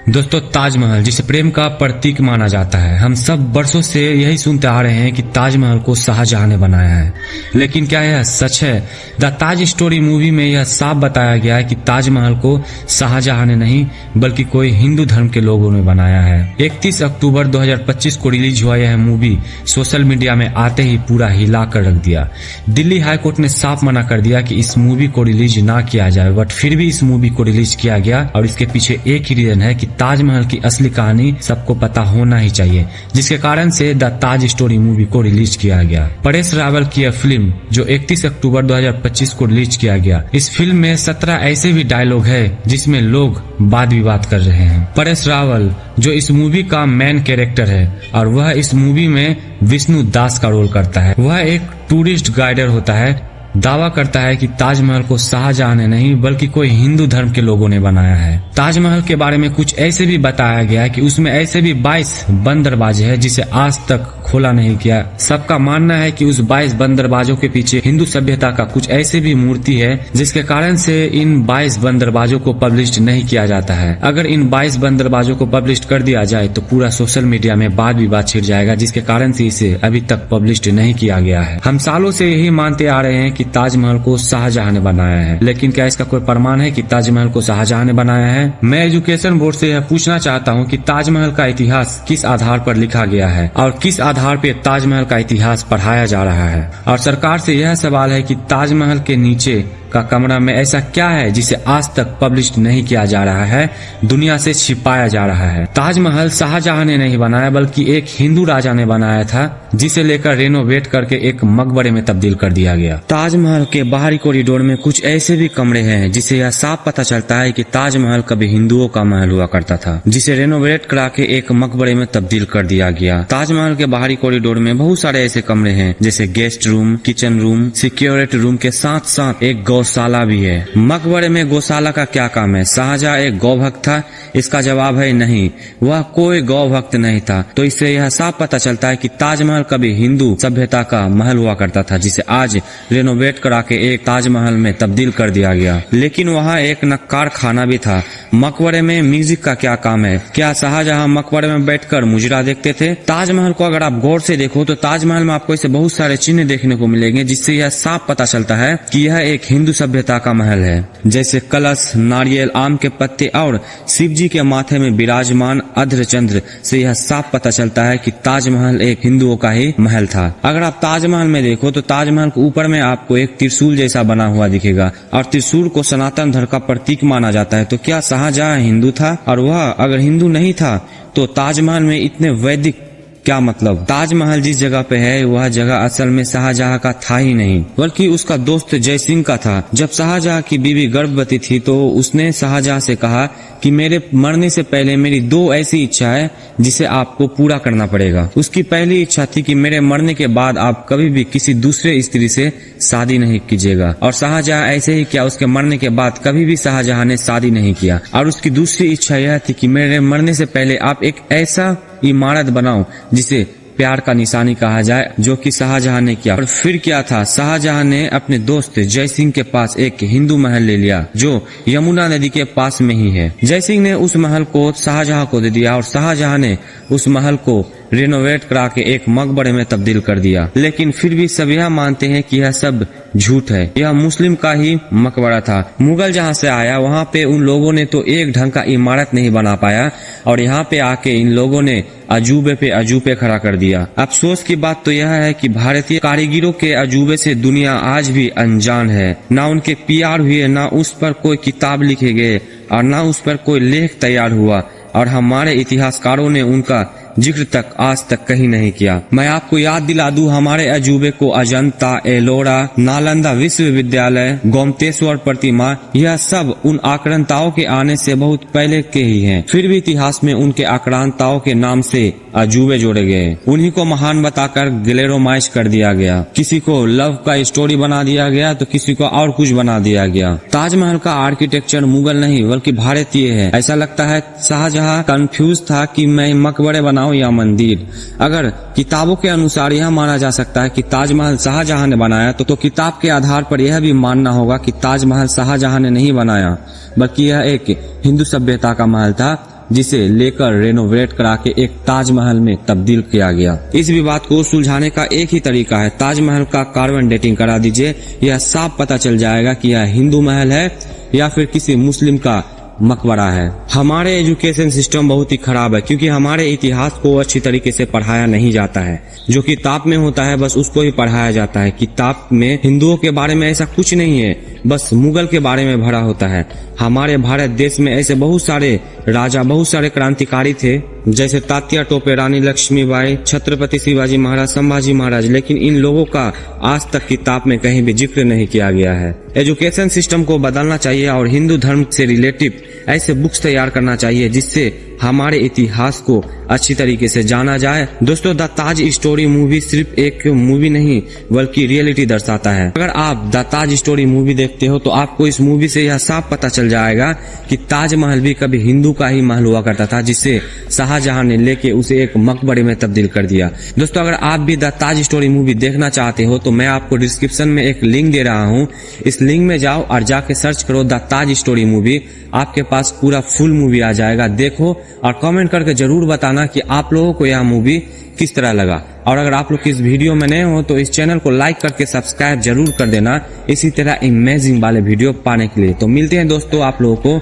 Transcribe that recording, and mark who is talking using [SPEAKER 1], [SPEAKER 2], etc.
[SPEAKER 1] दोस्तों, ताजमहल जिसे प्रेम का प्रतीक माना जाता है, हम सब बरसों से यही सुनते आ रहे हैं कि ताजमहल को शाहजहां ने बनाया है। लेकिन क्या यह सच है? द ताज स्टोरी मूवी में यह साफ बताया गया है कि ताजमहल को शाहजहां ने नहीं बल्कि कोई हिंदू धर्म के लोगों ने बनाया है। 31 अक्टूबर 2025 को रिलीज हुआ यह मूवी सोशल मीडिया में आते ही पूरा हिला कर रख दिया। दिल्ली हाईकोर्ट ने साफ मना कर दिया कि इस मूवी को रिलीज ना किया जाए, बट फिर भी इस मूवी को रिलीज किया गया और इसके पीछे एक ही रीजन है कि ताजमहल की असली कहानी सबको पता होना ही चाहिए, जिसके कारण से द ताज स्टोरी मूवी को रिलीज किया गया। परेश रावल की यह फिल्म जो 31 अक्टूबर 2025 को रिलीज किया गया, इस फिल्म में 17 ऐसे भी डायलॉग है जिसमें लोग वाद विवाद कर रहे हैं। परेश रावल जो इस मूवी का मेन कैरेक्टर है और वह इस मूवी में विष्णु दास का रोल करता है। वह एक टूरिस्ट गाइडर होता है, दावा करता है कि ताजमहल को शाहजहां ने नहीं बल्कि कोई हिंदू धर्म के लोगों ने बनाया है। ताजमहल के बारे में कुछ ऐसे भी बताया गया है कि उसमें ऐसे भी 22 बंद दरवाजे हैं जिसे आज तक खोला नहीं किया। सबका मानना है कि उस 22 बंद दरवाजों के पीछे हिंदू सभ्यता का कुछ ऐसे भी मूर्ति है जिसके कारण से इन 22 बंद दरवाजों को पब्लिश नहीं किया जाता है। अगर इन 22 बंद दरवाजों को पब्लिश कर दिया जाए तो पूरा सोशल मीडिया में वाद विवाद छिड़ जाएगा, जिसके कारण से इसे अभी तक पब्लिश नहीं किया गया है। हम सालों से यही मानते आ रहे हैं कि ताजमहल को शाहजहां ने बनाया है, लेकिन क्या इसका कोई प्रमाण है कि ताजमहल को शाहजहां ने बनाया है? मैं एजुकेशन बोर्ड से यह पूछना चाहता हूं कि ताजमहल का इतिहास किस आधार पर लिखा गया है और किस आधार पर ताजमहल का इतिहास पढ़ाया जा रहा है। और सरकार से यह सवाल है कि ताजमहल के नीचे का कमरा में ऐसा क्या है जिसे आज तक पब्लिश नहीं किया जा रहा है, दुनिया से छिपाया जा रहा है। ताजमहल शाहजहां ने नहीं बनाया बल्कि एक हिंदू राजा ने बनाया था, जिसे लेकर रेनोवेट करके एक मकबरे में तब्दील कर दिया गया। ताजमहल के बाहरी कॉरिडोर में कुछ ऐसे भी कमरे हैं जिसे यह साफ पता चलता है कि ताजमहल कभी हिंदुओं का महल हुआ करता था, जिसे रेनोवेट करा के एक मकबरे में तब्दील कर दिया गया। ताजमहल के बाहरी कॉरिडोर में बहुत सारे ऐसे कमरे हैं जैसे guest room, kitchen room, security room के साथ साथ एक गौशाला भी है। मकबरे में गौशाला का क्या काम है? शाहजहां एक गौ भक्त था? इसका जवाब है नहीं, वह कोई गौ भक्त नहीं था। तो इससे यह साफ पता चलता है कि ताजमहल कभी हिंदू सभ्यता का महल हुआ करता था, जिसे आज रेनोवेट करा के एक ताजमहल में तब्दील कर दिया गया। लेकिन वहाँ एक नक्कार खाना भी था। मकबरे में म्यूजिक का क्या काम है? क्या शाहजहां मकबरे में बैठकर मुजरा देखते थे? ताजमहल को अगर आप गौर से देखो तो ताजमहल में आपको ऐसे बहुत सारे चिन्ह देखने को मिलेंगे, जिससे यह साफ पता चलता है कि यह एक हिंदू सभ्यता का महल है, जैसे कलश, नारियल, आम के पत्ते और शिव जी के माथे में विराजमान अर्धचंद्र से यह साफ पता चलता है कि ताजमहल एक हिंदुओं का ही महल था। अगर आप ताजमहल में देखो तो ताजमहल के ऊपर में आपको एक त्रिशूल जैसा बना हुआ दिखेगा और त्रिशूल को सनातन धर्म का प्रतीक माना जाता है। तो क्या शाहजहां हिंदू था? और वह अगर हिंदू नहीं था तो ताजमहल में इतने वैदिक क्या मतलब? ताजमहल जिस जगह पे है वह जगह असल में शाहजहां का था ही नहीं, बल्कि उसका दोस्त जय सिंह का था। जब शाहजहां की बीवी गर्भवती थी तो उसने शाहजहां से कहा कि मेरे मरने से पहले मेरी 2 ऐसी इच्छा है जिसे आपको पूरा करना पड़ेगा। उसकी पहली इच्छा थी कि मेरे मरने के बाद आप कभी भी किसी दूसरे स्त्री से शादी नहीं कीजिएगा, और शाहजहां ऐसे ही किया। उसके मरने के बाद कभी भी शाहजहां ने शादी नहीं किया। और उसकी दूसरी इच्छा यह थी कि मेरे मरने से पहले आप एक ऐसा इमारत बनाओ जिसे प्यार का निशानी कहा जाए, जो कि शाहजहां ने किया। और फिर क्या था, शाहजहां ने अपने दोस्त जय सिंह के पास एक हिंदू महल ले लिया जो यमुना नदी के पास में ही है। जय सिंह ने उस महल को शाहजहां को दे दिया और शाहजहां ने उस महल को रेनोवेट करा के एक मकबरे में तब्दील कर दिया। लेकिन फिर भी सब यह मानते हैं कि यह सब झूठ है, यह मुस्लिम का ही मकबरा था। मुगल जहाँ से आया वहाँ पे उन लोगों ने तो एक ढंग का इमारत नहीं बना पाया, और यहाँ पे आके इन लोगों ने अजूबे पे अजूबे खड़ा कर दिया। अफसोस की बात तो यह है कि भारतीय कारीगरों के अजूबे से दुनिया आज भी अनजान है। ना उनके पीआर हुए, ना उस पर कोई किताब लिखे गए और ना उस पर कोई लेख तैयार हुआ, और हमारे इतिहासकारों ने उनका जिक्र तक आज तक कहीं नहीं किया। मैं आपको याद दिला दूं, हमारे अजूबे को अजंता, एलोरा, नालंदा विश्वविद्यालय, गोमतेश्वर प्रतिमा, यह सब उन आक्रांताओं के आने से बहुत पहले के ही हैं। फिर भी इतिहास में उनके आक्रांताओं के नाम से अजूबे जोड़े गए। उन्हीं को महान बताकर ग्लेरोमाइज कर दिया गया। किसी को लव का स्टोरी बना दिया गया तो किसी को और कुछ बना दिया गया। ताजमहल का आर्किटेक्चर मुगल नहीं बल्कि भारतीय है। ऐसा लगता है शाहजहां कंफ्यूज था कि मैं मकबरे बनाऊं या मंदिर। अगर किताबों के अनुसार यह माना जा सकता है कि ताजमहल शाहजहां ने बनाया तो किताब के आधार पर यह भी मानना होगा कि ताजमहल शाहजहां ने नहीं बनाया बल्कि यह एक हिंदू सभ्यता का महल था जिसे लेकर रेनोवेट करा के एक ताजमहल में तब्दील किया गया। इस विवाद को सुलझाने का एक ही तरीका है, ताजमहल का कार्बन डेटिंग करा दीजिए। यह साफ पता चल जाएगा कि यह हिंदू महल है या फिर किसी मुस्लिम का मकबरा है। हमारे एजुकेशन सिस्टम बहुत ही खराब है, क्योंकि हमारे इतिहास को अच्छी तरीके से पढ़ाया नहीं जाता है। जो किताब में होता है बस उसको ही पढ़ाया जाता है। किताब में हिंदुओं के बारे में ऐसा कुछ नहीं है, बस मुगल के बारे में भरा होता है। हमारे भारत देश में ऐसे बहुत सारे राजा, बहुत सारे क्रांतिकारी थे, जैसे तात्या टोपे, रानी लक्ष्मीबाई, छत्रपति शिवाजी महाराज, संभाजी महाराज, लेकिन इन लोगों का आज तक किताब में कहीं भी जिक्र नहीं किया गया है। एजुकेशन सिस्टम को बदलना चाहिए और हिंदू धर्म से रिलेटिव ऐसे बुक्स तैयार करना चाहिए जिससे हमारे इतिहास को अच्छी तरीके से जाना जाए। दोस्तों, द ताज स्टोरी मूवी सिर्फ एक मूवी नहीं बल्कि रियलिटी दर्शाता है। अगर आप द ताज स्टोरी मूवी देखते हो तो आपको इस मूवी से यह साफ पता चल जाएगा कि ताजमहल भी कभी हिंदू का ही महल हुआ करता था, जिसे शाहजहां ने लेके उसे एक मकबरे में तब्दील कर दिया। दोस्तों, अगर आप भी द ताज स्टोरी मूवी देखना चाहते हो तो मैं आपको डिस्क्रिप्शन में एक लिंक दे रहा हूँ। इस लिंक में जाओ और जाके सर्च करो द ताज स्टोरी मूवी। आपके पास पूरा फुल मूवी आ जाएगा। देखो और कमेंट करके जरूर बताना कि आप लोगों को यह मूवी किस तरह लगा। और अगर आप लोग इस वीडियो में नए हो तो इस चैनल को लाइक करके सब्सक्राइब जरूर कर देना, इसी तरह इमेजिंग वाले वीडियो पाने के लिए। तो मिलते हैं दोस्तों आप लोगों को